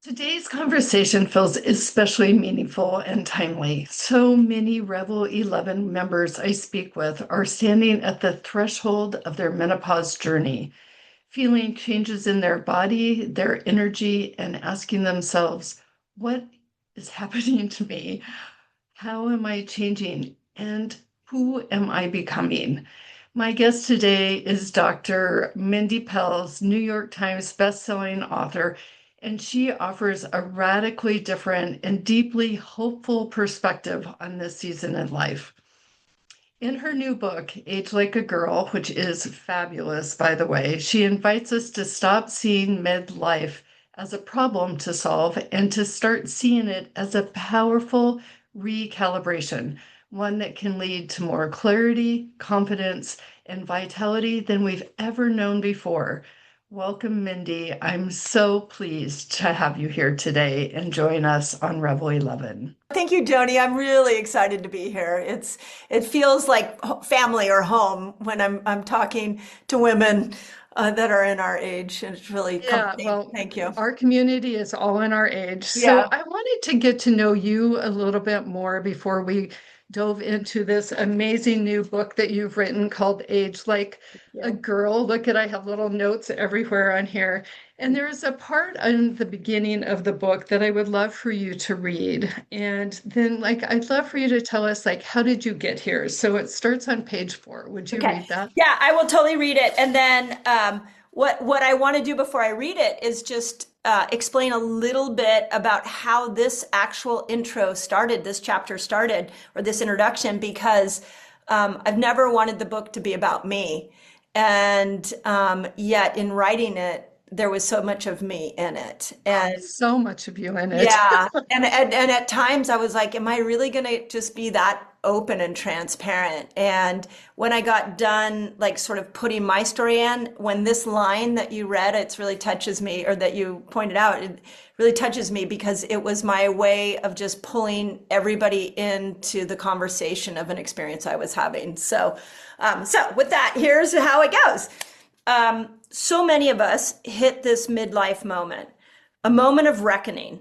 Today's conversation feels especially meaningful and timely. So many Revel 11 members I speak with are standing at the threshold of their menopause journey, feeling changes in their body, their energy, and asking themselves, what is happening to me? How am I changing? And who am I becoming? My guest today is Dr. Mindy Pelz, New York Times bestselling author, and she offers a radically different and deeply hopeful perspective on this season in life. In her new book, Age Like a Girl, which is fabulous, by the way, she invites us to stop seeing midlife as a problem to solve and to start seeing it as a powerful recalibration, one that can lead to more clarity, confidence, and vitality than we've ever known before. Welcome, Mindy. I'm so pleased to have you here today and join us on Revel 11. Thank you, Joni. I'm really excited to be here. It feels like family or home when I'm talking to women that are in our age, and it's really Yeah, comforting. well, Thank you. our community is all in our age. So Yeah. I wanted to get to know you a little bit more before we dove into this amazing new book that you've written called Age Like a Yeah. Girl. Look at, I have little notes everywhere on here. And there is a part in the beginning of the book that I would love for you to read. And then, I'd love for you to tell us, how did you get here? So it starts on page 4. Would you Okay. read that? Yeah, I will totally read it. And then what I want to do before I read it is just explain a little bit about how this actual intro started, this chapter started, or this introduction, because I've never wanted the book to be about me. And yet in writing it, there was so much of me in it. Oh, And so much of you in it. yeah, and at times I was like, am I really gonna just be that open and transparent? And when I got done, like sort of putting my story in, when this line that you read, it's really touches me, or that you pointed out, it really touches me because it was my way of just pulling everybody into the conversation of an experience I was having. So with that, here's how it goes. So many of us hit this midlife moment, a moment of reckoning.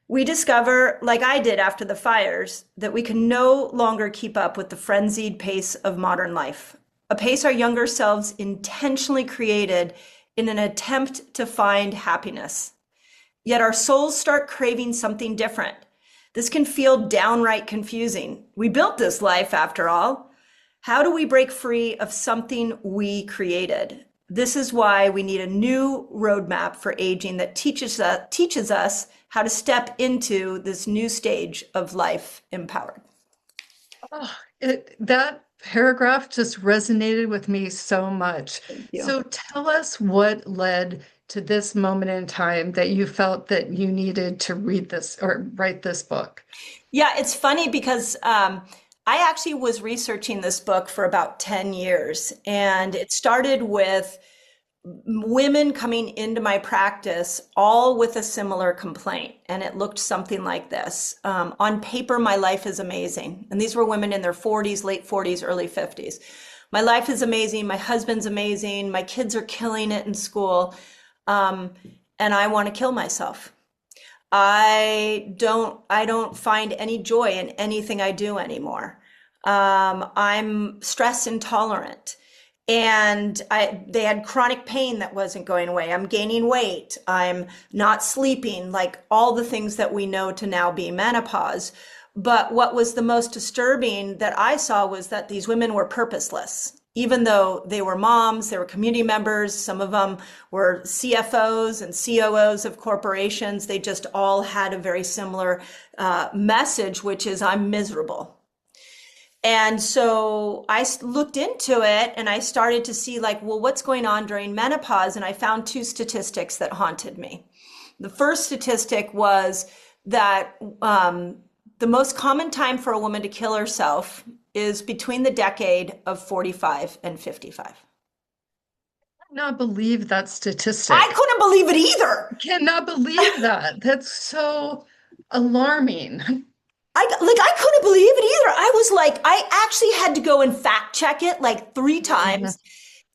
We discover, like I did after the fires, that we can no longer keep up with the frenzied pace of modern life, a pace our younger selves intentionally created in an attempt to find happiness. Yet our souls start craving something different. This can feel downright confusing. We built this life, after all. How do we break free of something we created? This is why we need a new roadmap for aging that teaches us how to step into this new stage of life empowered. Oh, that paragraph just resonated with me so much. Thank you. So tell us what led to this moment in time that you felt that you needed to read this or write this book. Yeah, it's funny because I actually was researching this book for about 10 years, and it started with women coming into my practice, all with a similar complaint. And it looked something like this. On paper, my life is amazing. And these were women in their 40s, late 40s, early 50s. My life is amazing. My husband's amazing. My kids are killing it in school. And I want to kill myself. I don't find any joy in anything I do anymore. I'm stress intolerant. And they had chronic pain that wasn't going away. I'm gaining weight. I'm not sleeping, like all the things that we know to now be menopause. But what was the most disturbing that I saw was that these women were purposeless. Even though they were moms, they were community members, some of them were CFOs and COOs of corporations. They just all had a very similar message, which is, I'm miserable. And so I looked into it and I started to see, like, well, what's going on during menopause? And I found two statistics that haunted me. The first statistic was that the most common time for a woman to kill herself is between the decade of 45 and 55. Cannot believe that I statistic. couldn't believe it either. Cannot believe that. That's so alarming. I couldn't believe it either. I was like, I actually had to go and fact check it like 3 times.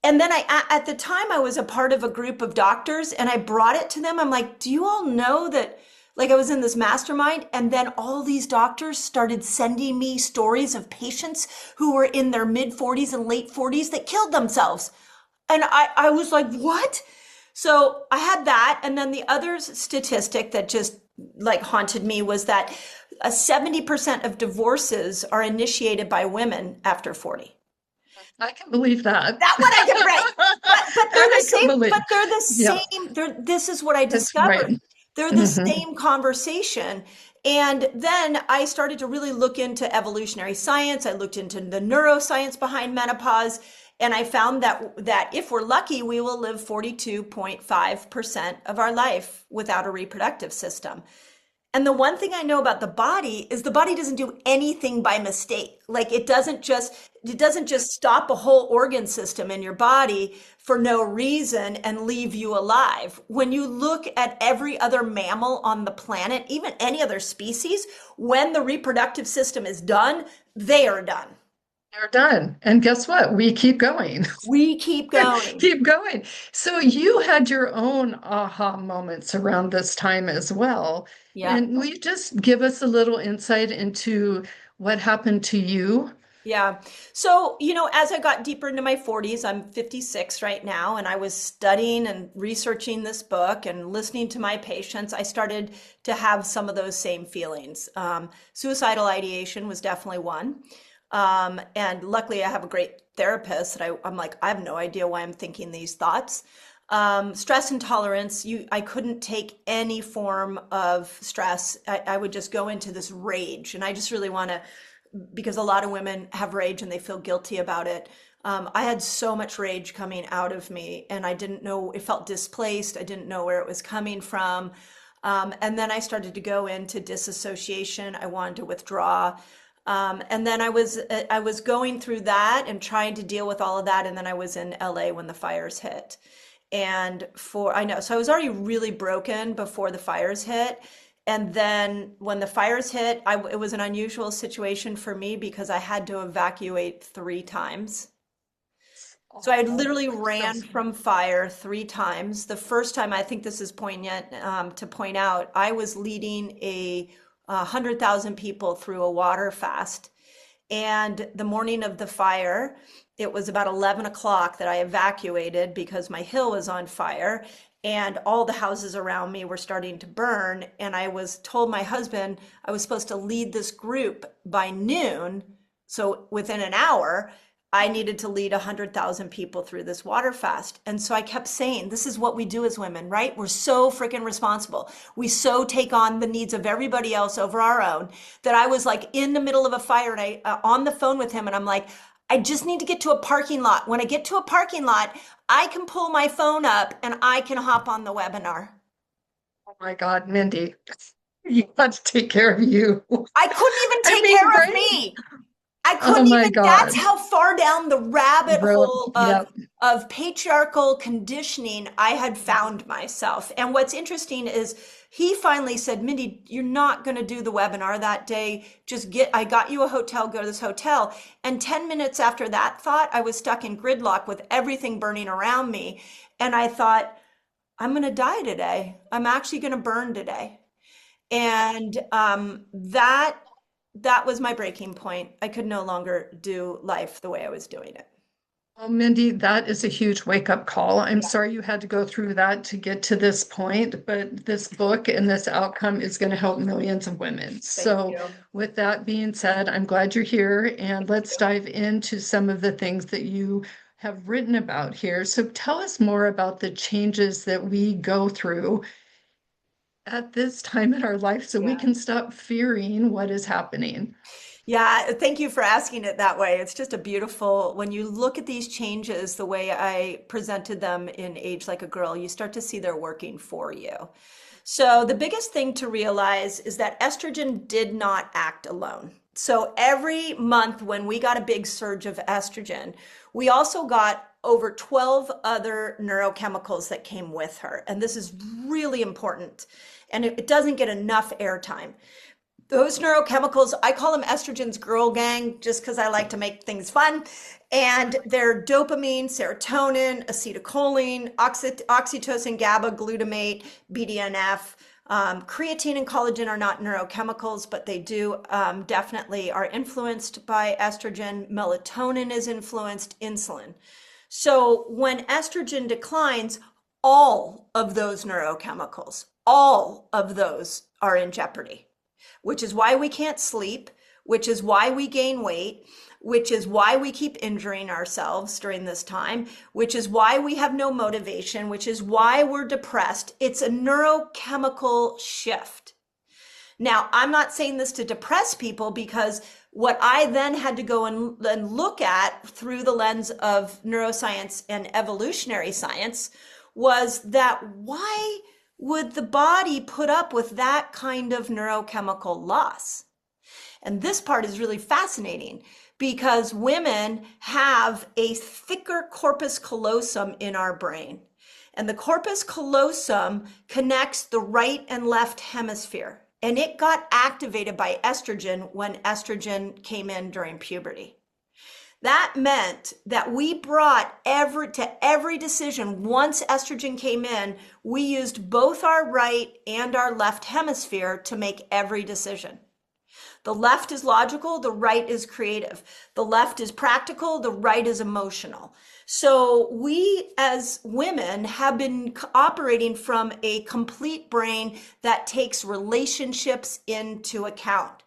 And then at the time, I was a part of a group of doctors and I brought it to them. I'm like, do you all know that? Like I was in this mastermind, and then all these doctors started sending me stories of patients who were in their mid 40s and late 40s that killed themselves. And I was like, what? So I had that. And then the other statistic that just like haunted me was that 70% of divorces are initiated by women after 40. I can believe that. That one I can write. But they're the I can same, believe. but they're the Yeah, same. This is what I that's right. discovered. They're the Hmm. same conversation. And then I started to really look into evolutionary science. I looked into the neuroscience behind menopause. And I found that if we're lucky, we will live 42.5% of our life without a reproductive system. And the one thing I know about the body is the body doesn't do anything by mistake. Like it doesn't just stop a whole organ system in your body for no reason and leave you alive. When you look at every other mammal on the planet, even any other species, when the reproductive system is done, they are done. They're done. And guess what? We keep going. We keep going. Keep going. So you had your own aha moments around this time as well. Yeah. And will you just give us a little insight into what happened to you? Yeah. So, as I got deeper into my 40s, I'm 56 right now, and I was studying and researching this book and listening to my patients, I started to have some of those same feelings. Suicidal ideation was definitely one. And luckily, I have a great therapist that I'm like, I have no idea why I'm thinking these thoughts. Stress intolerance, I couldn't take any form of stress. I would just go into this rage, and I just really want to because a lot of women have rage and they feel guilty about it. I had so much rage coming out of me and I didn't know, it felt displaced. I didn't know where it was coming from. And then I started to go into disassociation. I wanted to withdraw. And then I was going through that and trying to deal with all of that. And then I was in LA when the fires hit. I know, so I was already really broken before the fires hit. And then when the fires hit, it was an unusual situation for me because I had to evacuate 3 times. So I Oh, literally I'm so ran sorry. from fire 3 times. The first time, I think this is poignant to point out, I was leading a 100,000 people through a water fast. And the morning of the fire, it was about 11 o'clock that I evacuated because my hill was on fire and all the houses around me were starting to burn. And I was told my husband I was supposed to lead this group by noon. So within an hour, I needed to lead 100,000 people through this water fast. And so I kept saying, this is what we do as women, right? We're so freaking responsible. We so take on the needs of everybody else over our own that I was like in the middle of a fire and on the phone with him and I'm like, I just need to get to a parking lot. When I get to a parking lot, I can pull my phone up and I can hop on the webinar. Oh my God, Mindy, you got to take care of you. I couldn't even I take mean, care of right? me. I Oh couldn't my even, that's God. how far down the rabbit Bro, hole yeah. of patriarchal conditioning I had found myself. And what's interesting is he finally said, Mindy, you're not going to do the webinar that day. I got you a hotel, go to this hotel. And 10 minutes after that thought, I was stuck in gridlock with everything burning around me. And I thought, I'm going to die today. I'm actually going to burn today. And that was my breaking point. I could no longer do life the way I was doing it. Well, Mindy, that is a huge wake-up call. I'm sorry you had to go through that to get to this point, but this book and this outcome is going to help millions of women. Thank So, you. with that being said, I'm glad you're here, and let's dive into some of the things that you have written about here. So, tell us more about the changes that we go through at this time in our life so we Yeah. can stop fearing what is happening. Yeah, thank you for asking it that way. It's just a beautiful, when you look at these changes, the way I presented them in Age Like a Girl, you start to see they're working for you. So the biggest thing to realize is that estrogen did not act alone. So every month when we got a big surge of estrogen, we also got over 12 other neurochemicals that came with her. And this is really important. And it doesn't get enough airtime. Those neurochemicals, I call them estrogen's girl gang just because I like to make things fun. And they're dopamine, serotonin, acetylcholine, oxytocin, GABA, glutamate, BDNF. Creatine and collagen are not neurochemicals, but they do definitely are influenced by estrogen. Melatonin is influenced, insulin. So when estrogen declines, all of those neurochemicals, all of those are in jeopardy, which is why we can't sleep, which is why we gain weight, which is why we keep injuring ourselves during this time, which is why we have no motivation, which is why we're depressed. It's a neurochemical shift. Now, I'm not saying this to depress people, because what I then had to go and look at through the lens of neuroscience and evolutionary science was that why would the body put up with that kind of neurochemical loss? And this part is really fascinating because women have a thicker corpus callosum in our brain. And the corpus callosum connects the right and left hemisphere. And it got activated by estrogen when estrogen came in during puberty. That meant that we brought to every decision, once estrogen came in, we used both our right and our left hemisphere to make every decision. The left is logical, the right is creative. The left is practical, the right is emotional. So we as women have been operating from a complete brain that takes relationships into account.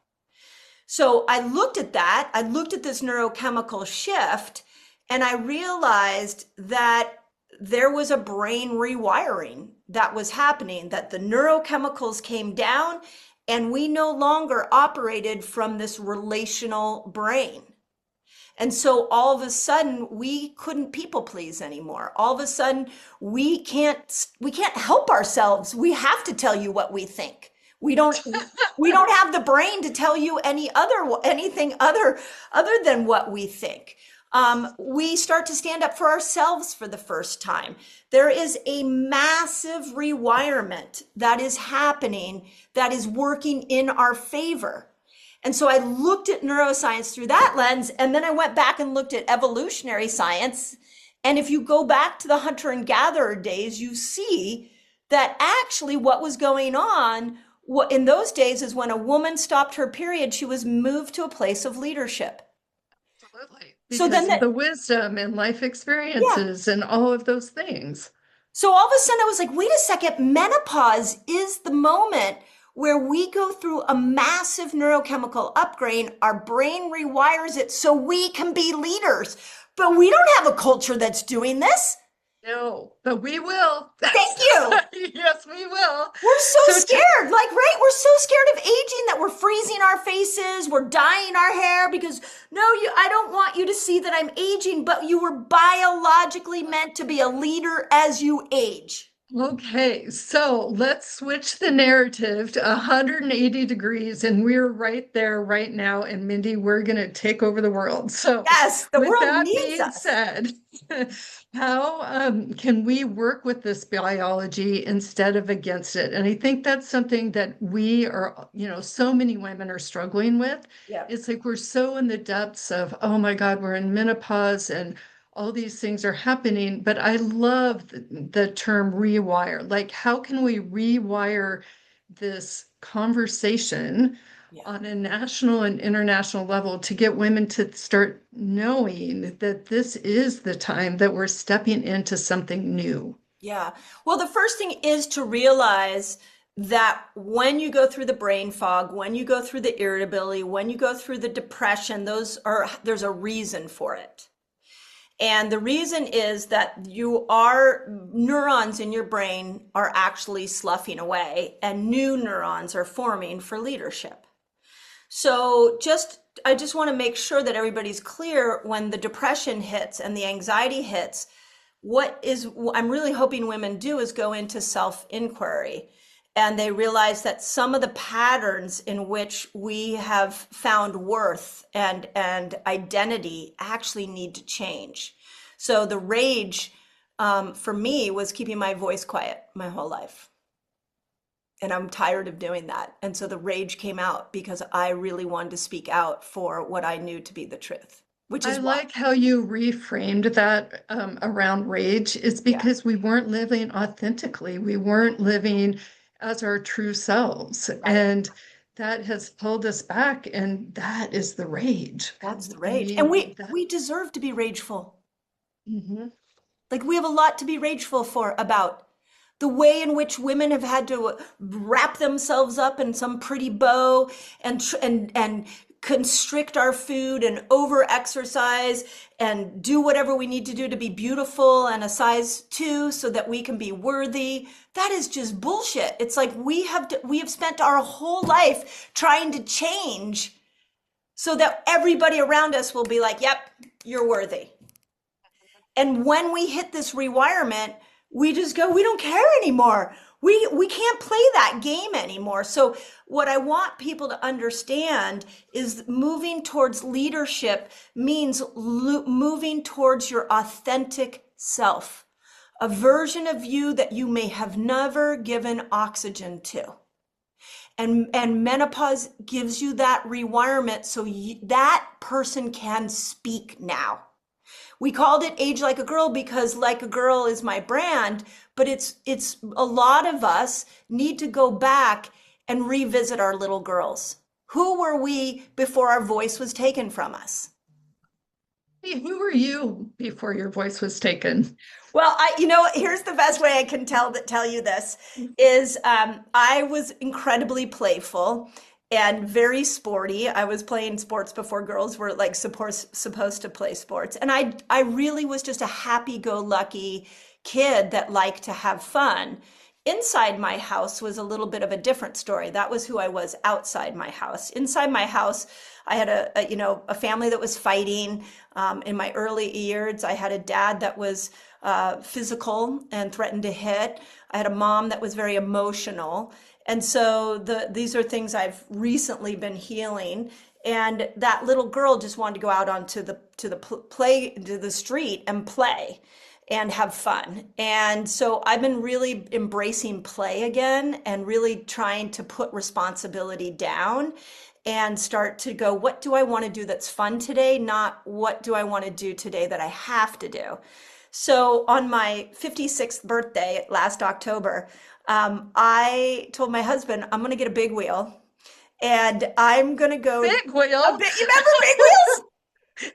So I looked at that, I looked at this neurochemical shift, and I realized that there was a brain rewiring that was happening, that the neurochemicals came down and we no longer operated from this relational brain. And so all of a sudden we couldn't people please anymore. All of a sudden we can't help ourselves. We have to tell you what we think. We don't have the brain to tell you anything other than what we think. We start to stand up for ourselves for the first time. There is a massive rewirement that is happening that is working in our favor. And so I looked at neuroscience through that lens, and then I went back and looked at evolutionary science. And if you go back to the hunter and gatherer days, you see that actually what was going on in those days is when a woman stopped her period, she was moved to a place of leadership. Absolutely. So Because then of the wisdom and life yeah. experiences and all of those things. So all of a sudden I was like, wait a second, menopause is the moment where we go through a massive neurochemical upgrade. Our brain rewires it so we can be leaders. But we don't have a culture that's doing this. No, but we will. Thank you. Yes, we will. We're so scared, right? We're so scared of aging that we're freezing our faces, we're dyeing our hair because, no, I don't want you to see that I'm aging, but you were biologically meant to be a leader as you age. Okay, so let's switch the narrative to 180 degrees, and we're right there right now. And Mindy, we're going to take over the world. So, yes, the with world that needs being us. said, how can we work with this biology instead of against it? And I think that's something that we are, so many women are struggling with. Yeah. It's like we're so in the depths of, oh my God, we're in menopause and all these things are happening, but I love the term rewire. Like, how can we rewire this conversation on a national and international level to get women to start knowing that this is the time that we're stepping into something new? Yeah. Well, the first thing is to realize that when you go through the brain fog, when you go through the irritability, when you go through the depression, there's a reason for it. And the reason is that neurons in your brain are actually sloughing away and new neurons are forming for leadership. So I just want to make sure that everybody's clear when the depression hits and the anxiety hits, what I'm really hoping women do is go into self-inquiry. And they realize that some of the patterns in which we have found worth and identity actually need to change. So the rage for me was keeping my voice quiet my whole life. And I'm tired of doing that. And so the rage came out because I really wanted to speak out for what I knew to be the truth, which I is why. like how you reframed that around rage. It's Yeah, because we weren't living authentically. We weren't living as our true selves. right. And that has pulled us back. And that is the rage. That's the I rage. And mean, we that. we deserve to be rageful. Mhm. Like we have a lot to be rageful for about the way in which women have had to wrap themselves up in some pretty bow and constrict our food and over exercise and do whatever we need to do to be beautiful and a size 2 so that we can be worthy. That is just bullshit. It's like we have spent our whole life trying to change so that everybody around us will be like, "Yep, you're worthy." And when we hit this rewirement, we just go, we don't care anymore. We can't play that game anymore. So what I want people to understand is moving towards leadership means moving towards your authentic self, a version of you that you may have never given oxygen to. And menopause gives you that rewirement so that person can speak now. We called it Age Like a Girl because Like a Girl is my brand, but it's a lot of us need to go back and revisit our little girls. Who were we before our voice was taken from us? Hey, who were you before your voice was taken? Well, here's the best way I can tell you this is I was incredibly playful and very sporty. I was playing sports before girls were like supposed to play sports, and I really was just a happy-go-lucky kid that liked to have fun. Inside my house was a little bit of a different story. That was who I was outside my house. Inside my house, I had a family that was fighting. In my early years, I had a dad that was physical and threatened to hit. I had a mom that was very emotional. And so these are things I've recently been healing. And that little girl just wanted to go out onto the street and play and have fun. And so I've been really embracing play again and really trying to put responsibility down and start to go, what do I want to do that's fun today? Not what do I want to do today that I have to do. So on my 56th birthday last October, I told my husband, I'm going to get a big wheel and I'm going to go Big a wheel. bit. You remember big wheels?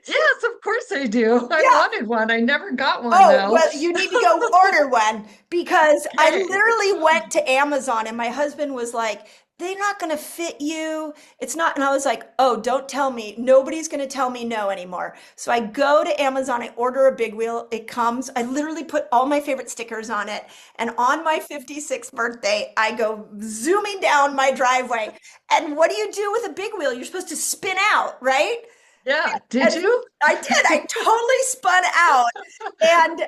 Yes, of course I do. I Yeah. wanted one. I never got one Oh, though. well, you need to go order one because I Okay. literally went to Amazon and my husband was like, they're not going to fit you. It's not. And I was like, oh, don't tell me. Nobody's going to tell me no anymore. So I go to Amazon, I order a big wheel. It comes. I literally put all my favorite stickers on it. And on my 56th birthday, I go zooming down my driveway. And what do you do with a big wheel? You're supposed to spin out, right? Yeah. Did And you? I did. I totally spun out, and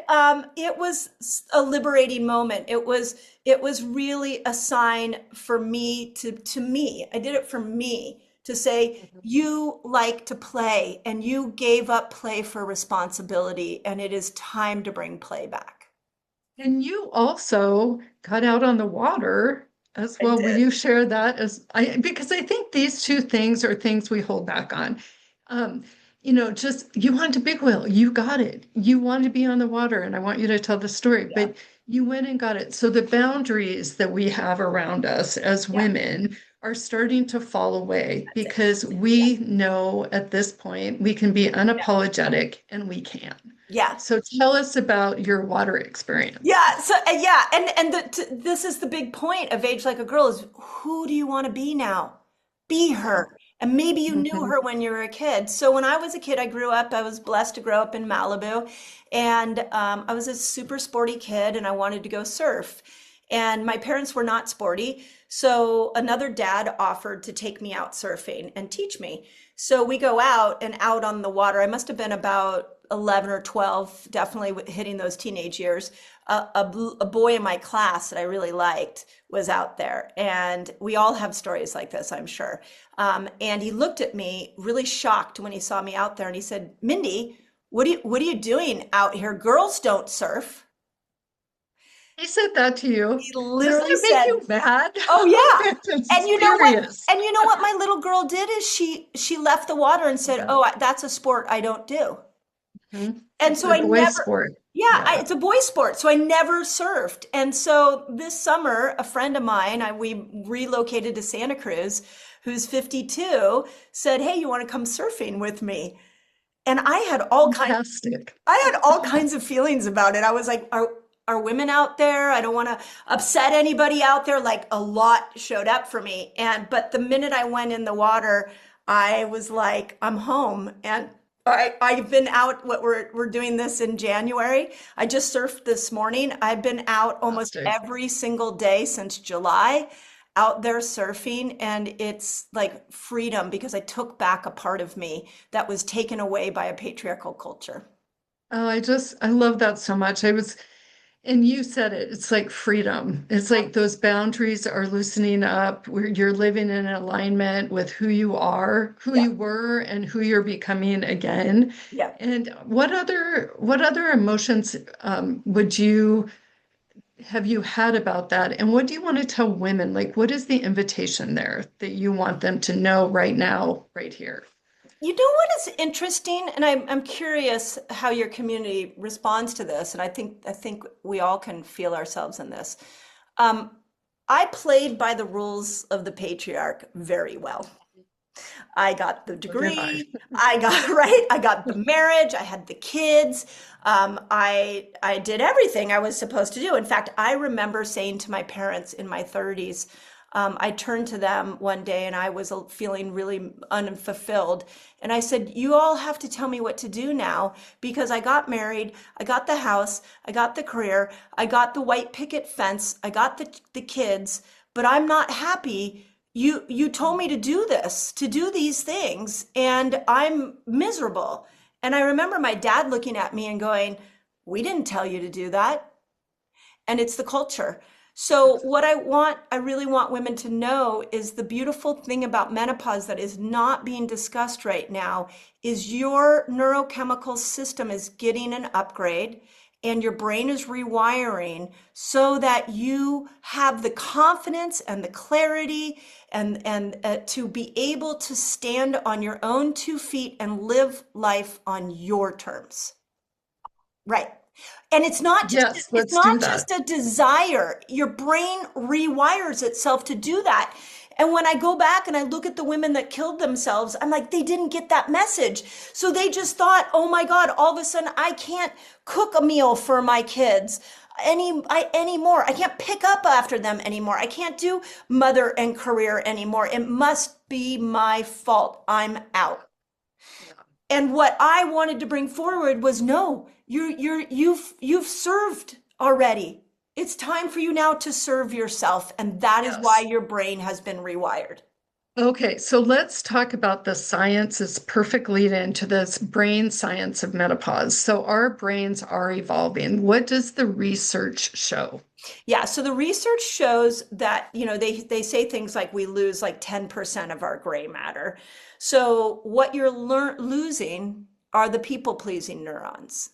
it was a liberating moment. It was really a sign for me to me. I did it for me to say you like to play, and you gave up play for responsibility, and it is time to bring play back. And you also got out on the water as I well. Will did. you share that as I because I think these two things are things we hold back on. Um, just you wanted a big wheel, you got it. You wanted to be on the water, and I want you to tell the story, Yeah, but you went and got it. So the boundaries that we have around us as yeah, women are starting to fall away that's it. because Yeah, we know at this point we can be unapologetic and we can. yeah. So tell us about your water experience. Yeah, so this is the big point of Age Like a Girl is who do you want to be now? Be Yeah. her. And maybe you knew Mhm. her when you were a kid. So when I was a kid, I was blessed to grow up in Malibu, and I was a super sporty kid, and I wanted to go surf. And my parents were not sporty, so another dad offered to take me out surfing and teach me. So we go out and out on the water. I must have been about 11 or 12, definitely hitting those teenage years. A boy in my class that I really liked was out there. And we all have stories like this, I'm sure. And he looked at me really shocked when he saw me out there and he said, Mindy, what are you doing out here? Girls don't surf. He said that to you. He Doesn't literally it make said, you mad? "Oh yeah." I'm And you know what? serious. And you know what my little girl did is she left the water and said, Yeah. "Oh, that's a sport I don't do." Mhm. And It's so a I boy never, sport. yeah, Yeah. it's a boy sport. So I never surfed. And so this summer, a friend of mine, we relocated to Santa Cruz, who's 52, said, "Hey, you want to come surfing with me?" And Fantastic. I had all kinds of feelings about it. I was like, are women out there? I don't want to upset anybody out there. Like a lot showed up for me. But the minute I went in the water, I was like, I'm home. And I've been out, we're doing this in January. I just surfed this morning. I've been out almost Fantastic. every single day since July, out there surfing. And it's like freedom because I took back a part of me that was taken away by a patriarchal culture. Oh, I love that so much. And you said it, it's like freedom. It's like those boundaries are loosening up where you're living in alignment with who you are, who Yeah. you were, and who you're becoming again. Yeah. And what other emotions would you have you had about that? And what do you want to tell women? Like, what is the invitation there that you want them to know right now, right here? You know what is interesting, and I'm curious how your community responds to this, and I think we all can feel ourselves in this. Um, I played by the rules of the patriarch very well. I got the So did I. degree, I got right, I got the marriage, I had the kids. I did everything I was supposed to do. In fact, I remember saying to my parents in my 30s, I turned to them one day and I was feeling really unfulfilled. And I said, "You all have to tell me what to do now because I got married, I got the house, I got the career, I got the white picket fence, I got the kids, but I'm not happy. You told me to do this, to do these things, and I'm miserable." And I remember my dad looking at me and going, "We didn't tell you to do that." And it's the culture. So what I really want women to know is the beautiful thing about menopause that is not being discussed right now is your neurochemical system is getting an upgrade and your brain is rewiring so that you have the confidence and the clarity and to be able to stand on your own 2 feet and live life on your terms. Right. And Yes, it's let's do not that. just a desire. Your brain rewires itself to do that. And when I go back and I look at the women that killed themselves, I'm like, they didn't get that message. So they just thought, "Oh my God, all of a sudden I can't cook a meal for my kids anymore. I can't pick up after them anymore. I can't do mother and career anymore. It must be my fault. I'm out." Yeah. And what I wanted to bring forward was no, you've served already. It's time for you now to serve yourself. And that is why Yes. your brain has been rewired. Okay, so let's talk about the science is perfect lead into this brain science of menopause. So our brains are evolving. What does the research show? Yeah, so the research shows that, they say things like we lose like 10% of our gray matter. So what you're losing are the people-pleasing neurons.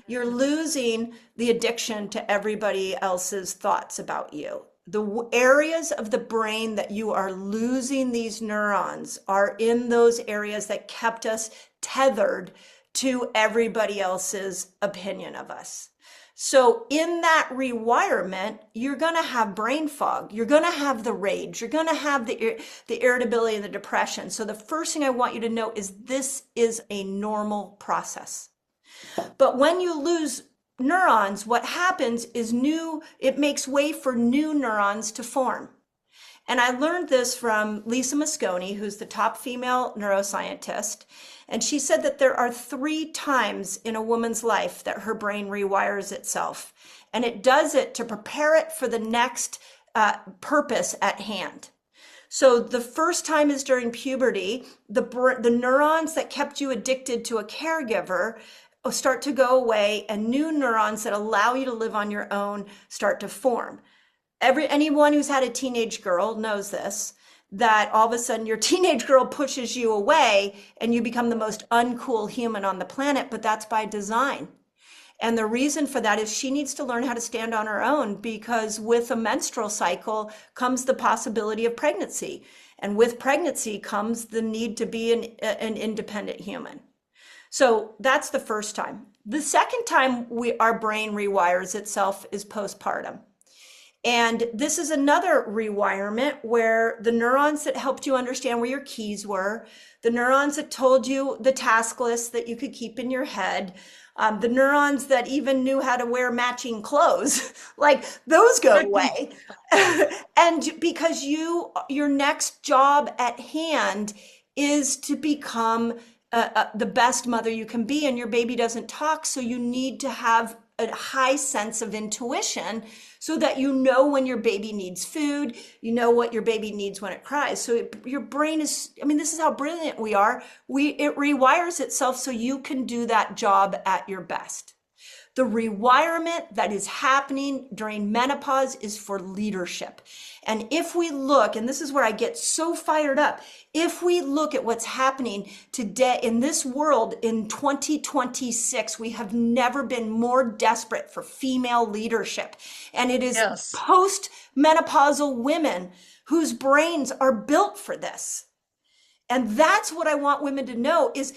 You're losing the addiction to everybody else's thoughts about you. The areas of the brain that you are losing these neurons are in those areas that kept us tethered to everybody else's opinion of us. So in that rewirement, you're going to have brain fog. You're going to have the rage. You're going to have the irritability and the depression. So the first thing I want you to know is this is a normal process. But when you lose neurons, what happens is it makes way for new neurons to form. And I learned this from Lisa Mosconi, who's the top female neuroscientist. And she said that there are 3 times in a woman's life that her brain rewires itself. And it does it to prepare it for the next purpose at hand. So the first time is during puberty. The neurons that kept you addicted to a caregiver start to go away, and new neurons that allow you to live on your own start to form. Anyone who's had a teenage girl knows this, that all of a sudden your teenage girl pushes you away and you become the most uncool human on the planet, but that's by design. And the reason for that is she needs to learn how to stand on her own, because with a menstrual cycle comes the possibility of pregnancy. And with pregnancy comes the need to be an independent human. So that's the first time. The second time our brain rewires itself is postpartum. And this is another rewirement where the neurons that helped you understand where your keys were, the neurons that told you the task list that you could keep in your head, the neurons that even knew how to wear matching clothes, like those go away. And because your next job at hand is to become the best mother you can be, and your baby doesn't talk, so you need to have a high sense of intuition so that you know when your baby needs food, you know what your baby needs when it cries. So your brain is, I mean, this is how brilliant we are. It rewires itself so you can do that job at your best. The rewirement that is happening during menopause is for leadership. And if we look, and this is where I get so fired up, if we look at what's happening today in this world in 2026, we have never been more desperate for female leadership. And it is Yes. post-menopausal women whose brains are built for this. And that's what I want women to know is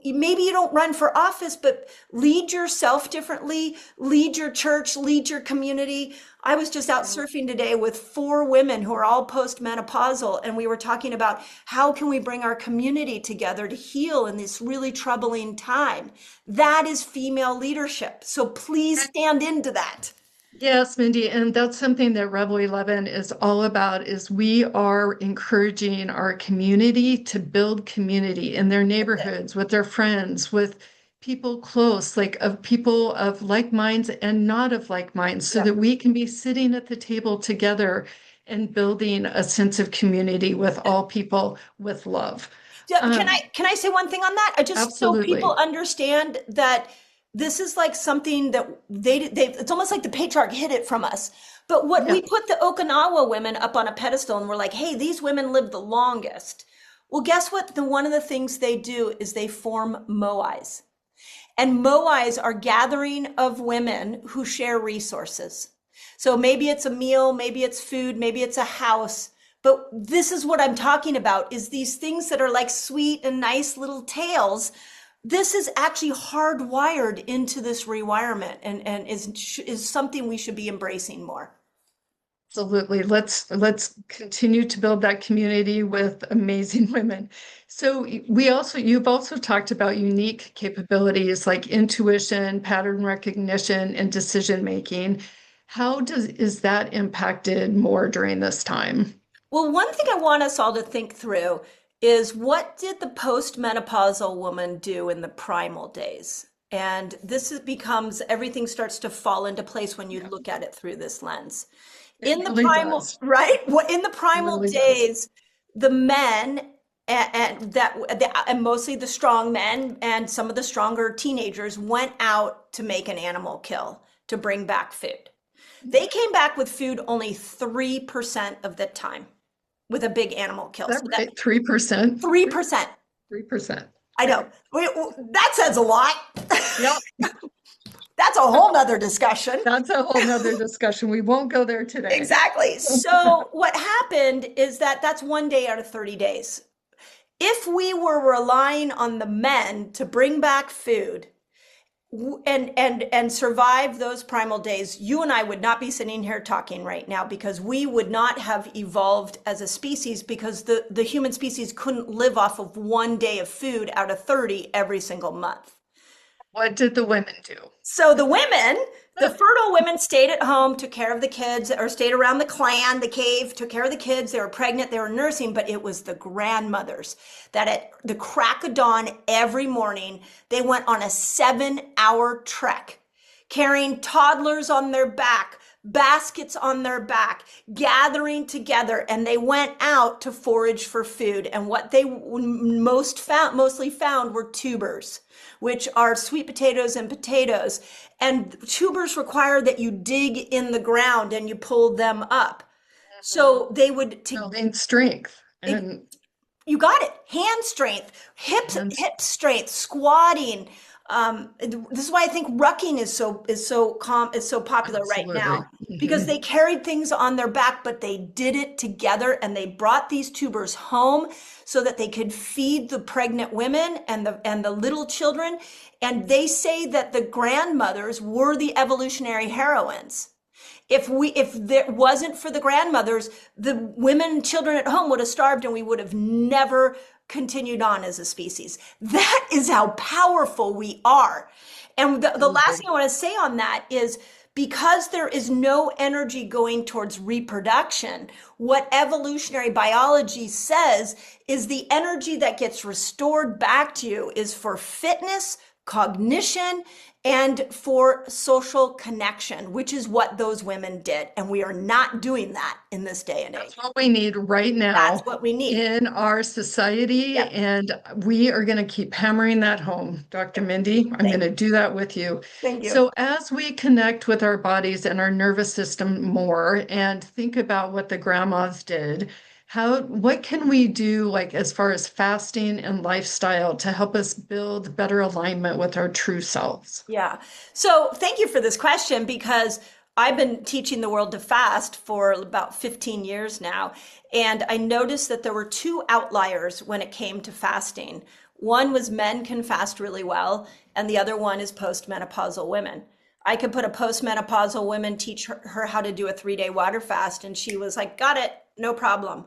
maybe you don't run for office, but lead yourself differently, lead your church, lead your community. I was just out surfing today with 4 women who are all postmenopausal, and we were talking about how can we bring our community together to heal in this really troubling time. That is female leadership. So please stand into that. Yes, Mindy, and that's something that Rebel 11 is all about, is we are encouraging our community to build community in their neighborhoods, with their friends, with people close, like of people of like minds and not of like minds, so Yeah. that we can be sitting at the table together and building a sense of community with all people with love. Yeah, Um, can I say one thing on that? I just so people absolutely. understand that this is like something that they it's almost like the patriarch hid it from us. But what Yeah. we put the Okinawa women up on a pedestal and we're like, hey, these women live the longest. Well, guess what? One of the things they do is they form moais. And moais are gathering of women who share resources. So maybe it's a meal, maybe it's food, maybe it's a house. But this is what I'm talking about, is these things that are like sweet and nice little tales. This is actually hardwired into this rewirement, and is something we should be embracing more. Absolutely. Let's continue to build that community with amazing women. So you've also talked about unique capabilities like intuition, pattern recognition, and decision making. How is that impacted more during this time? Well, one thing I want us all to think through is, what did the postmenopausal woman do in the primal days? And becomes, everything starts to fall into place when you Yeah, look at it through this lens. it In the really primal, does. right? What in the It primal really does. days, the men and mostly the strong men and some of the stronger teenagers went out to make an animal kill to bring back food. They came back with food only 3% of the time with a big animal Is kill. that So that right? 3%? 3%. 3%. I know. Okay. That says a lot. Yeah, That's a whole nother discussion. that's a whole nother discussion. We won't go there today. Exactly. So what happened is that that's 1 day out of 30 days. If we were relying on the men to bring back food and survive those primal days, you and I would not be sitting here talking right now, because we would not have evolved as a species, because the human species couldn't live off of 1 day of food out of 30 every single month. What did the women do? So the fertile women stayed at home, took care of the kids, or stayed around the clan, the cave, took care of the kids. They were pregnant, they were nursing, but it was the grandmothers that at the crack of dawn every morning, they went on a 7-hour trek, carrying toddlers on their back, baskets on their back, gathering together, and they went out to forage for food. And what they mostly found were tubers, which are sweet potatoes and potatoes. And tubers require that you dig in the ground and you pull them up. So they would Building strength it, and you got it. Hand strength, hip hands. hip strength, squatting, This is why I think rucking is so popular right Absolutely. now, because they carried things on their back, but they did it together, and they brought these tubers home so that they could feed the pregnant women and the little children. And they say that the grandmothers were the evolutionary heroines. If there wasn't for the grandmothers, the women and children at home would have starved, and we would have never continued on as a species. That is how powerful we are. And the last thing I want to say on that is, because there is no energy going towards reproduction, what evolutionary biology says is the energy that gets restored back to you is for fitness, cognition, and for social connection, which is what those women did. And we are not doing that in this day and That's age. what we need right That's now what we need. in our society. Yep. And we are going to keep hammering that home, Dr. Mindy. I'm going Thank to do that with you. Thank you. So, as we connect with our bodies and our nervous system more and think about what the grandmas did, what can we do, like as far as fasting and lifestyle, to help us build better alignment with our true selves? Yeah. So thank you for this question, because I've been teaching the world to fast for about 15 years now. And I noticed that there were two outliers when it came to fasting. One was men can fast really well, and the other one is postmenopausal women. I could put a postmenopausal woman, teach her how to do a 3-day water fast, and she was like, got it, no problem.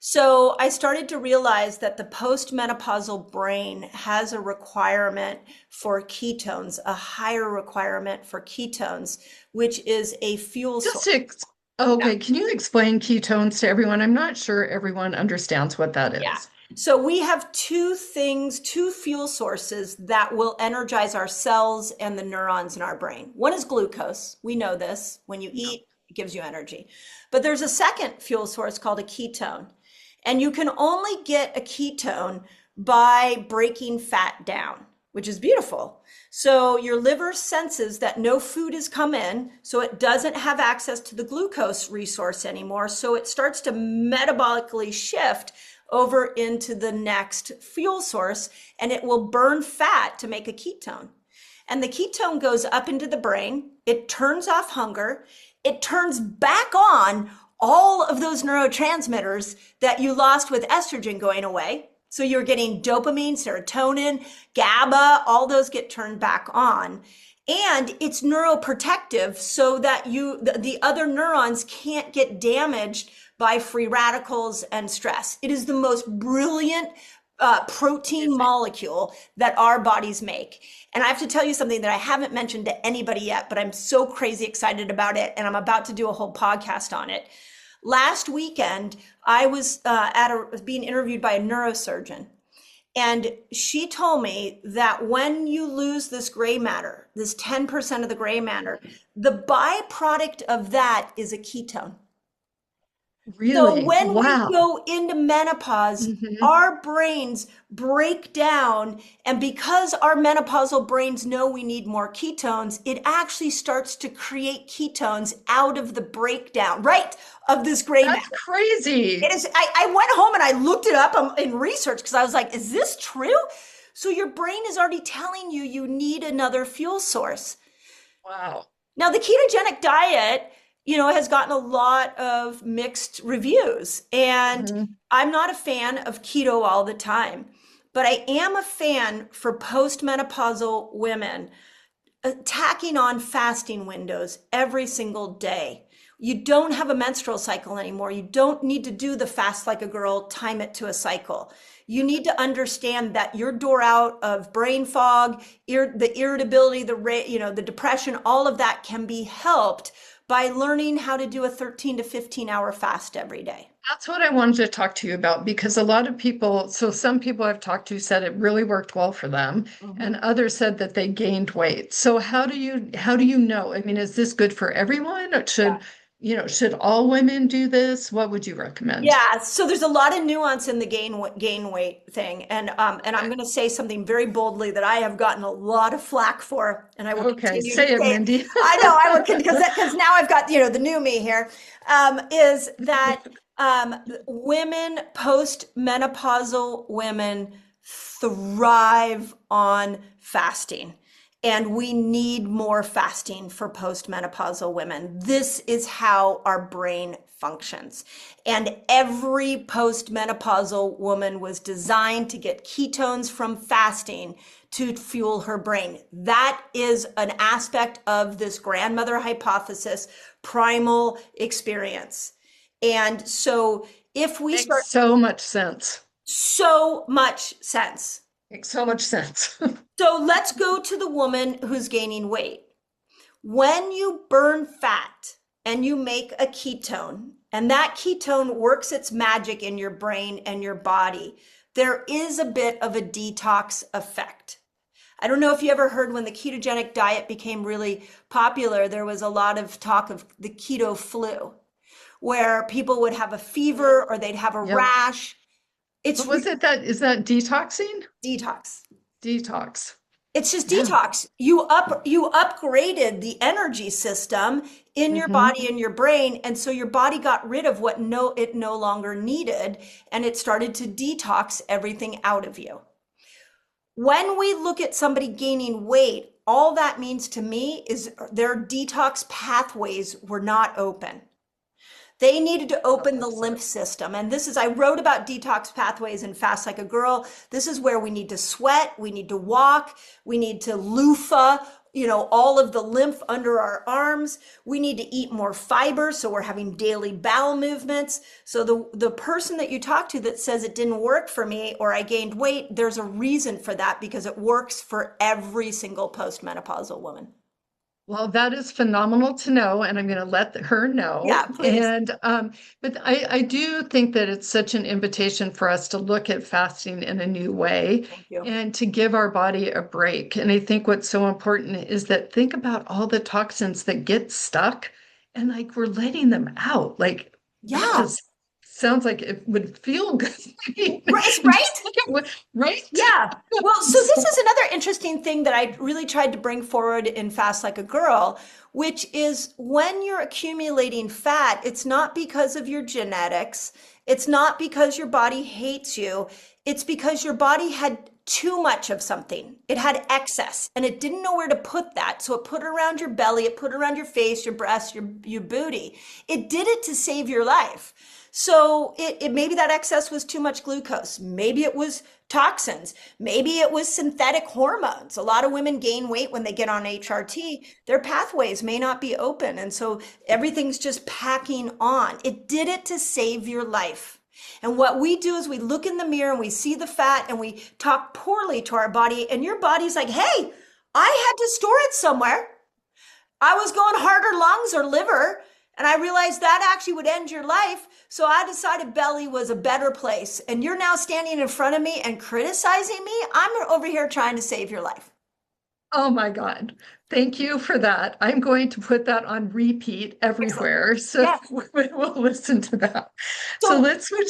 So I started to realize that the postmenopausal brain has a requirement for ketones, a higher requirement for ketones, which is a fuel Just source. to, okay, can you explain ketones to everyone? I'm not sure everyone understands what that Yeah. is. So we have two fuel sources that will energize our cells and the neurons in our brain. One is glucose. We know this. When you eat, it gives you energy. But there's a second fuel source called a ketone. And you can only get a ketone by breaking fat down, which is beautiful. So your liver senses that no food has come in, so it doesn't have access to the glucose resource anymore. So it starts to metabolically shift over into the next fuel source, and it will burn fat to make a ketone. And the ketone goes up into the brain, it turns off hunger, it turns back on all of those neurotransmitters that you lost with estrogen going away. So you're getting dopamine, serotonin, GABA, all those get turned back on. And it's neuroprotective so that the other neurons can't get damaged by free radicals and stress. It is the most brilliant protein molecule that our bodies make. And I have to tell you something that I haven't mentioned to anybody yet, but I'm so crazy excited about it, and I'm about to do a whole podcast on it. Last weekend, I was being interviewed by a neurosurgeon, and she told me that when you lose this gray matter, this 10% of the gray matter, the byproduct of that is a ketone. So Really? when we Wow. go into menopause, Hmm. our brains break down. And because our menopausal brains know we need more ketones, it actually starts to create ketones out of the breakdown, right, of this gray That's matter. It crazy. is, I went home and I looked it up in research, because I was like, is this true? So your brain is already telling you you need another fuel source. Wow. Now, the ketogenic diet, has gotten a lot of mixed reviews. And Hmm. I'm not a fan of keto all the time, but I am a fan for postmenopausal women tacking on fasting windows every single day. You don't have a menstrual cycle anymore. You don't need to do the fast like a girl, time it to a cycle. You need to understand that your door out of brain fog, the irritability, the depression, all of that can be helped by learning how to do a 13 to 15 hour fast every day. That's what I wanted to talk to you about because a lot of people, so some people I've talked to said it really worked well for them, and Mhm. others said that they gained weight. So how do you know? I mean, is this good for everyone? Or should all women do this? What would you recommend? Yeah, so there's a lot of nuance in the gain weight thing, and I'm Okay. going to say something very boldly that I have gotten a lot of flack for, and I will Okay, continue to say it, say it. Mindy. I know I will, because now I've got the new me here. Is that women, postmenopausal women, thrive on fasting. And we need more fasting for postmenopausal women. This is how our brain functions. And every postmenopausal woman was designed to get ketones from fasting to fuel her brain. That is an aspect of this grandmother hypothesis, primal experience. And so if we start, Makes so much sense. so much sense. Makes so much sense. So let's go to the woman who's gaining weight. When you burn fat and you make a ketone, and that ketone works its magic in your brain and your body, there is a bit of a detox effect. I don't know if you ever heard when the ketogenic diet became really popular, there was a lot of talk of the keto flu, where people would have a fever or they'd have a Yep. rash. It's But is that detoxing? detox. Detox. It's just Yeah. detox. You upgraded the energy system in your Mhm. body and your brain, and so your body got rid of what it no longer needed, and it started to detox everything out of you. When we look at somebody gaining weight, all that means to me is their detox pathways were not open. They needed to open the lymph system. And this is, I wrote about detox pathways in Fast Like a Girl. This is where we need to sweat, we need to walk, we need to loofah, all of the lymph under our arms. We need to eat more fiber, so we're having daily bowel movements. So the person that you talk to that says it didn't work for me or I gained weight, there's a reason for that because it works for every single postmenopausal woman. Well, that is phenomenal to know, and I'm going to let her know. Yeah, please. But I do think that it's such an invitation for us to look at fasting in a new way Thank you. and to give our body a break. And I think what's so important is that think about all the toxins that get stuck and like we're letting them out. Like that Yeah. just sounds like it would feel good. Right, Just right? like it would, right? Yeah. Well, so this is another interesting thing that I really tried to bring forward in Fast Like a Girl, which is when you're accumulating fat, it's not because of your genetics. It's not because your body hates you. It's because your body had too much of something. It had excess and it didn't know where to put that. So it put it around your belly, it put it around your face, your breast, your booty. It did it to save your life. So it maybe that excess was too much glucose. Maybe it was toxins. Maybe it was synthetic hormones. A lot of women gain weight when they get on HRT. Their pathways may not be open. And so everything's just packing on. It did it to save your life. And what we do is we look in the mirror and we see the fat and we talk poorly to our body. And your body's like, hey, I had to store it somewhere. I was going heart or lungs or liver. And I realized that actually would end your life. So I decided belly was a better place. And you're now standing in front of me and criticizing me. I'm over here trying to save your life. Oh my God. Thank you for that. I'm going to put that on repeat Excellent. everywhere. So Yeah. we'll listen to that. So So, let's switch.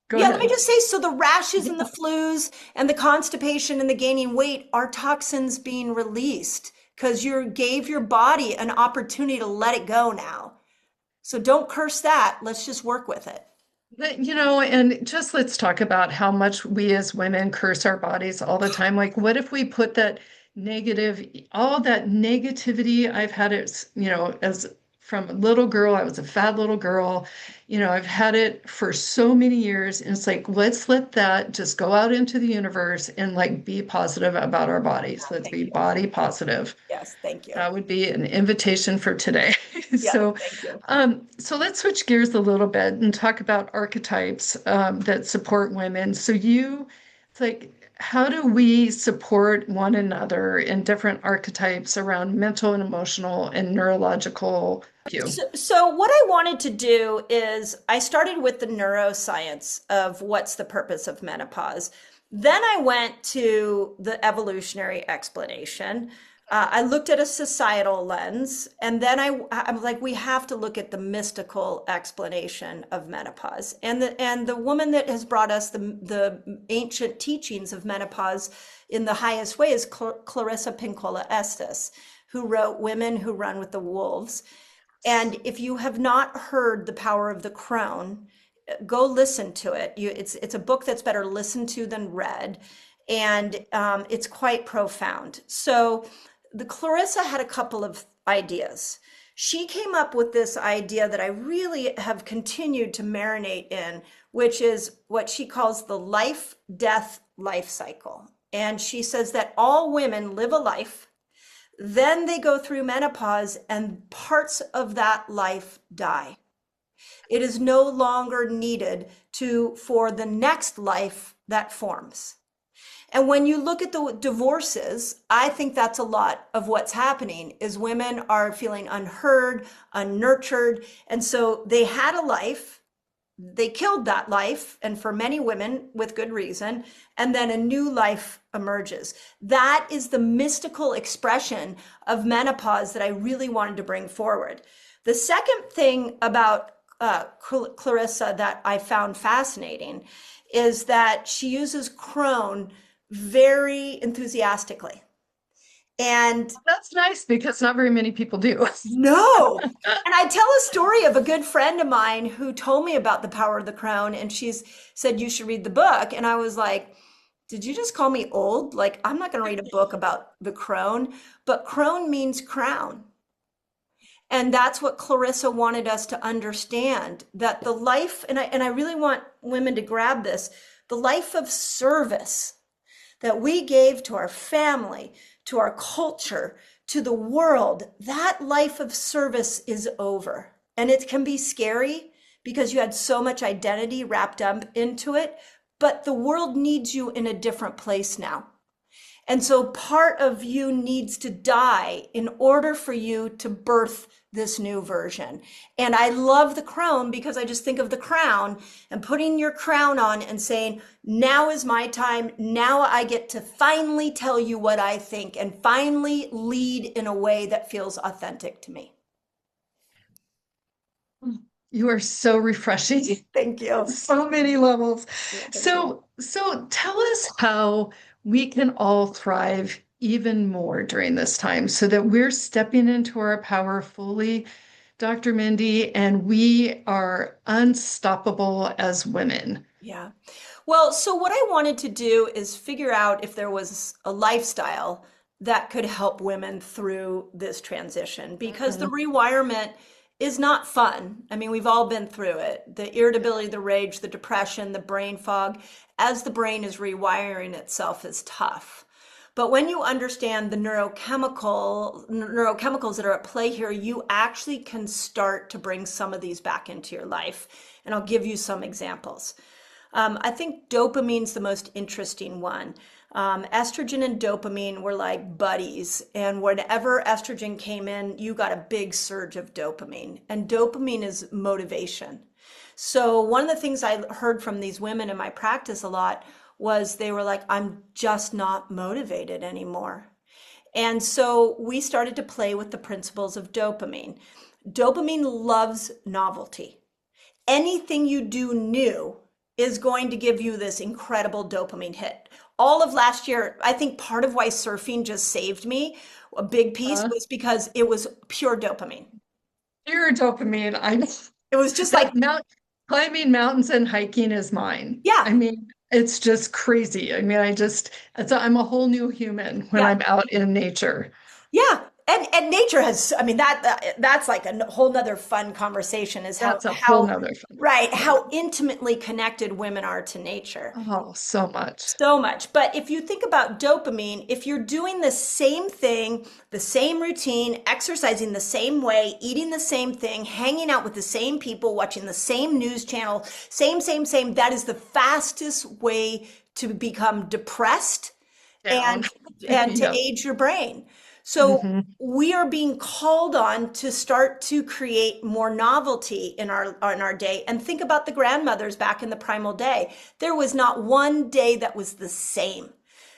Go yeah, let me ahead. just say, so the rashes and the Yeah. flus and the constipation and the gaining weight are toxins being released because you gave your body an opportunity to let it go now. So don't curse that. Let's just work with it. And just let's talk about how much we as women curse our bodies all the time. Like, what if we put that negative, all that negativity I've had it, as from a little girl, I was a fat little girl, I've had it for so many years. And it's like, let's let that just go out into the universe and like be positive about our bodies. Let's Thank be you. body positive. Yes, thank you. That would be an invitation for today. Yeah, So, thank you. so let's switch gears a little bit and talk about archetypes that support women. It's like, how do we support one another in different archetypes around mental and emotional and neurological? You. So what I wanted to do is I started with the neuroscience of what's the purpose of menopause. Then I went to the evolutionary explanation. I looked at a societal lens, and then I'm like, we have to look at the mystical explanation of menopause. And the woman that has brought us the ancient teachings of menopause in the highest way is Clarissa Pinkola Estes, who wrote Women Who Run with the Wolves. And if you have not heard The Power of the Crone, go listen to it. It's a book that's better listened to than read. and it's quite profound. So the Clarissa had a couple of ideas. She came up with this idea that I really have continued to marinate in, which is what she calls the life death life cycle. And she says that all women live a life, then they go through menopause, and parts of that life die. It is no longer needed for the next life that forms. And when you look at the divorces, I think that's a lot of what's happening is women are feeling unheard, unnurtured. And so they had a life, they killed that life, and for many women with good reason, and then a new life emerges. That is the mystical expression of menopause that I really wanted to bring forward. The second thing about Clarissa that I found fascinating is that she uses crone very enthusiastically. And That's nice because not very many people do. no, and I tell a story of a good friend of mine who told me about the power of the crone, and she's said you should read the book. And I was like, did you just call me old? Like, I'm not going to read a book about the crone, but crone means crown. And that's what Clarissa wanted us to understand, that the life, and I really want women to grab this, the life of service that we gave to our family, to our culture, to the world, that life of service is over. And it can be scary because you had so much identity wrapped up into it, but the world needs you in a different place now. And so part of you needs to die in order for you to birth this new version. And I love the crown because I just think of the crown and putting your crown on and saying, now is my time. Now I get to finally tell you what I think and finally lead in a way that feels authentic to me. You are so refreshing. Thank you. So many levels. Yeah, thank you. So tell us how we can all thrive even more during this time so that we're stepping into our power fully, Dr. Mindy, and we are unstoppable as women. Yeah. Well, so what I wanted to do is figure out if there was a lifestyle that could help women through this transition because the rewirement is not fun. I mean, we've all been through it. The irritability, the rage, the depression, the brain fog, as the brain is rewiring itself is tough. But when you understand the neurochemicals that are at play here, you actually can start to bring some of these back into your life. And I'll give you some examples. I think dopamine's the most interesting one. Estrogen and dopamine were like buddies. And whenever estrogen came in, you got a big surge of dopamine. And dopamine is motivation. So one of the things I heard from these women in my practice a lot was they were like, I'm just not motivated anymore. And so we started to play with the principles of dopamine. Dopamine loves novelty. Anything you do new is going to give you this incredible dopamine hit. All of last year, I think part of why surfing just saved me, a big piece, was because it was pure dopamine. Pure dopamine. It was just like climbing mountains and hiking is mine. Yeah. I mean, it's just crazy. I mean, I'm a whole new human when I'm out in nature. Yeah. And nature has, I mean, that's like a whole nother fun conversation is That's a whole nother fun. Right, how intimately connected women are to nature. Oh, so much. So much. But if you think about dopamine, if you're doing the same thing, the same routine, exercising the same way, eating the same thing, hanging out with the same people, watching the same news channel, same, that is the fastest way to become depressed and to age your brain. So we are being called on to start to create more novelty in our day. And think about the grandmothers back in the primal day. There was not one day that was the same.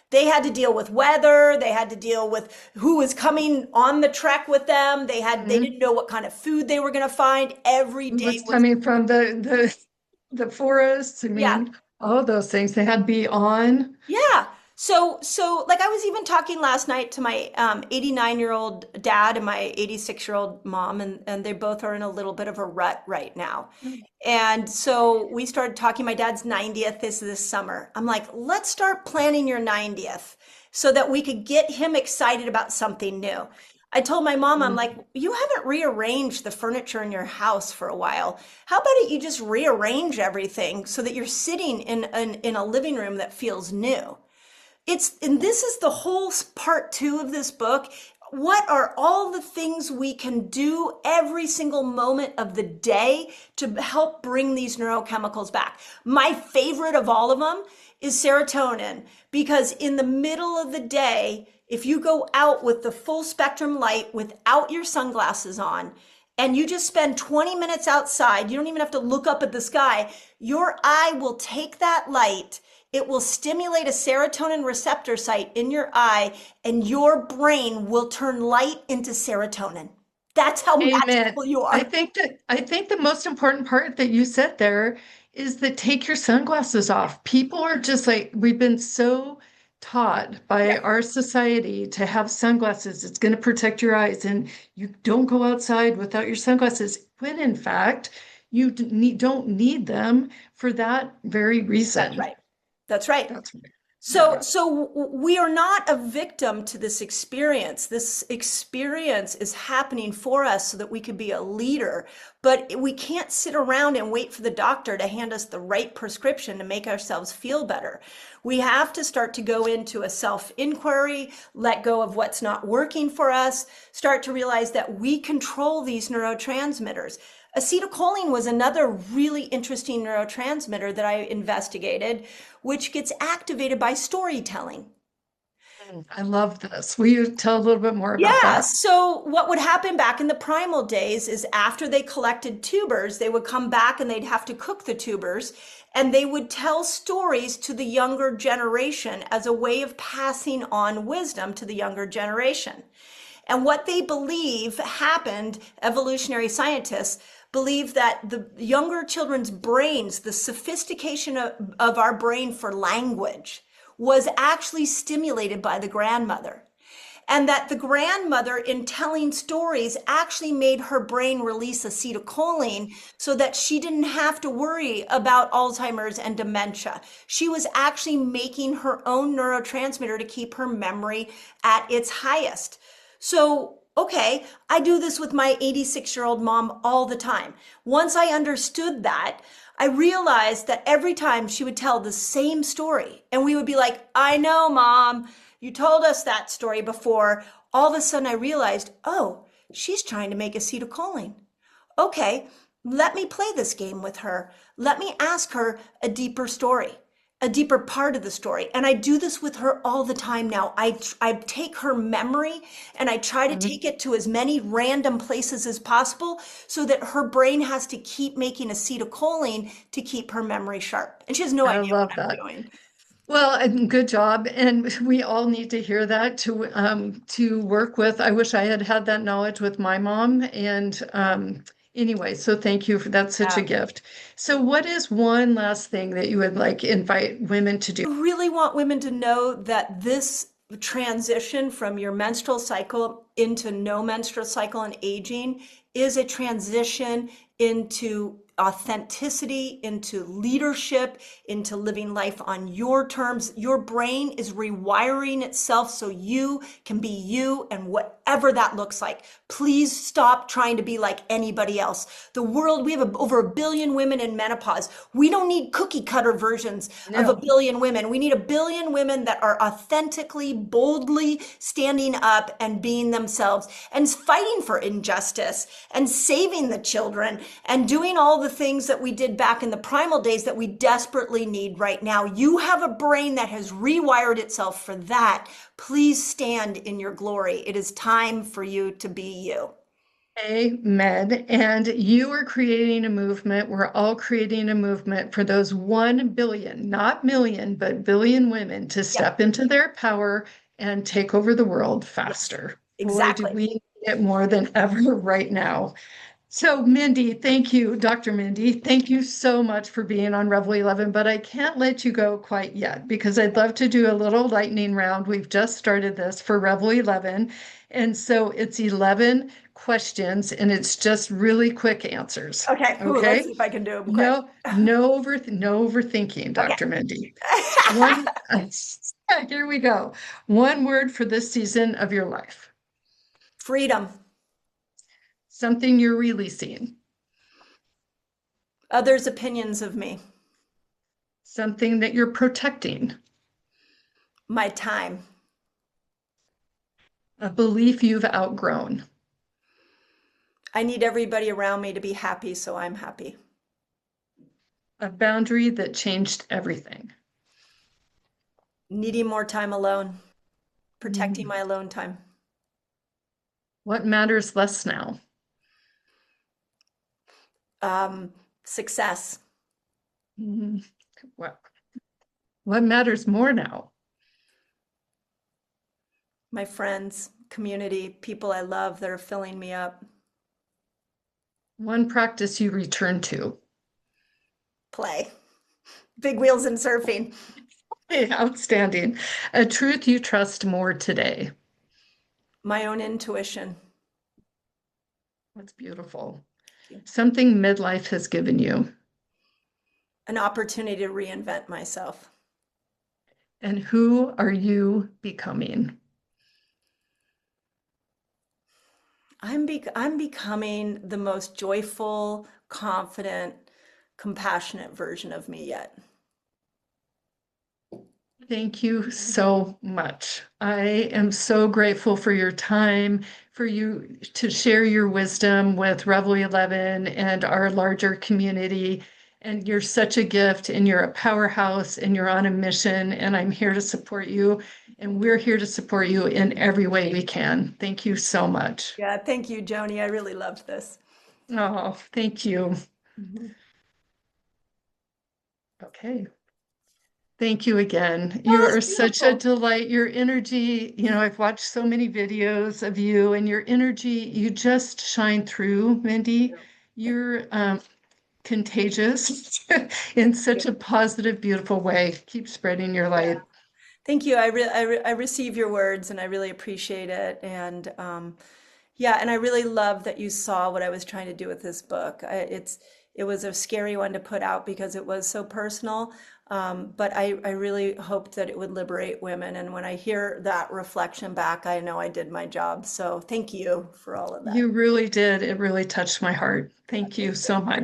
They had to deal with weather. They had to deal with who was coming on the trek with them. They didn't know what kind of food they were going to find. Every day was coming from the forests. I mean, all those things they had to be on. Yeah. So like I was even talking last night to my 89-year-old dad and my 86-year-old mom, and they both are in a little bit of a rut right now. And so we started talking. My dad's 90th is this summer. I'm like, let's start planning your 90th so that we could get him excited about something new. I told my mom, I'm like, you haven't rearranged the furniture in your house for a while. How about it you just rearrange everything so that you're sitting in a living room that feels new? And this is the whole part two of this book. What are all the things we can do every single moment of the day to help bring these neurochemicals back? My favorite of all of them is serotonin, because in the middle of the day, if you go out with the full spectrum light without your sunglasses on, and you just spend 20 minutes outside, you don't even have to look up at the sky, your eye will take that light, it will stimulate a serotonin receptor site in your eye, and your brain will turn light into serotonin. That's how Amen. magical you I are. think that I think the most important part that you said there is that take your sunglasses off. People are just like, we've been so taught by Yep, our society to have sunglasses. It's going to protect your eyes, and you don't go outside without your sunglasses. When in fact, don't need them for that very that's reason. right. That's right. That's So, yeah. we are not a victim to this experience. This experience is happening for us so that we could be a leader. But we can't sit around and wait for the doctor to hand us the right prescription to make ourselves feel better. We have to start to go into a self-inquiry, let go of what's not working for us, start to realize that we control these neurotransmitters. Acetylcholine was another really interesting neurotransmitter that I investigated, which gets activated by storytelling. I love this. Will you tell a little bit more about Yeah, that? so what would happen back in the primal days is after they collected tubers, they would come back and they'd have to cook the tubers, and they would tell stories to the younger generation as a way of passing on wisdom to the younger generation. And what they believe happened, evolutionary scientists believe that the younger children's brains, the sophistication of our brain for language, was actually stimulated by the grandmother. And that the grandmother, in telling stories, actually made her brain release acetylcholine so that she didn't have to worry about Alzheimer's and dementia. She was actually making her own neurotransmitter to keep her memory at its highest. So, okay, I do this with my 86-year-old mom all the time. Once I understood that, I realized that every time she would tell the same story, and we would be like, I know, mom, you told us that story before. All of a sudden, I realized, oh, she's trying to make acetylcholine. Okay, let me play this game with her. Let me ask her a deeper story, a deeper part of the story. And I do this with her all the time now. I take her memory and I try to Mhm. take it to as many random places as possible so that her brain has to keep making acetylcholine to keep her memory sharp. And she has no I idea love what I'm that. doing. Well, and good job. And we all need to hear that to work with. I wish I had had that knowledge with my mom. And anyway, so thank you for that's such a Yeah. gift. So, what is one last thing that you would like invite women to do? I really want women to know that this transition from your menstrual cycle into no menstrual cycle and aging is a transition into authenticity, into leadership, into living life on your terms. Your brain is rewiring itself so you can be you and whatever that looks like. Please stop trying to be like anybody else. The world, we have over 1 billion women in menopause. We don't need cookie cutter versions of a No. billion women. We need 1 billion women that are authentically, boldly standing up and being themselves and fighting for injustice and saving the children and doing all the things that we did back in the primal days that we desperately need right now. You have a brain that has rewired itself for that. Please stand in your glory. It is time for you to be you. Amen. And you are creating a movement. We're all creating a movement for those 1 billion, not million, but billion women to Yep. step into their power and take over the world Yes, faster. Boy, do exactly. we need it more than ever right now. So, Mindy, thank you, Dr. Mindy. Thank you so much for being on Revel 11, but I can't let you go quite yet because I'd love to do a little lightning round. We've just started this for Revel 11. And so it's 11 questions and it's just really quick answers. Okay, ooh, let's Okay? see if I can do them quick. No overthinking, Okay. Dr. Mindy. One, here we go. One word for this season of your life. Freedom. Something you're releasing. Others' opinions of me. Something that you're protecting. My time. A belief you've outgrown. I need everybody around me to be happy, so I'm happy. A boundary that changed everything. Needing more time alone. Protecting Mm. my alone time. What matters less now? Success. Mm. What, what matters more now? My friends, community, people I love that are filling me up. One practice you return to. Play. Big wheels and surfing. Hey, outstanding. A truth you trust more today. My own intuition. That's beautiful. Thank you. Something midlife has given you. An opportunity to reinvent myself. And who are you becoming? I'm becoming the most joyful, confident, compassionate version of me yet. Thank you so much. I am so grateful for your time, for you to share your wisdom with Revel 11 and our larger community. And you're such a gift, and you're a powerhouse, and you're on a mission. And I'm here to support you, and we're here to support you in every way we can. Thank you so much. Yeah, thank you, Joni. I really loved this. Oh, thank you. Mhm. Okay. Thank you again. Oh, You that's are such a beautiful. delight. Your energy, I've watched so many videos of you and your energy, you just shine through, Mindy. Thank You're contagious in such you. a positive, beautiful way. Keep spreading your Yeah. light. Thank you. I receive your words and I really appreciate it. And yeah, and I really love that you saw what I was trying to do with this book. It was a scary one to put out because it was so personal. But I really hoped that it would liberate women. And when I hear that reflection back, I know I did my job. So thank you for all of that. You really did. It really touched my heart. Yeah, Thank you thank you. so much.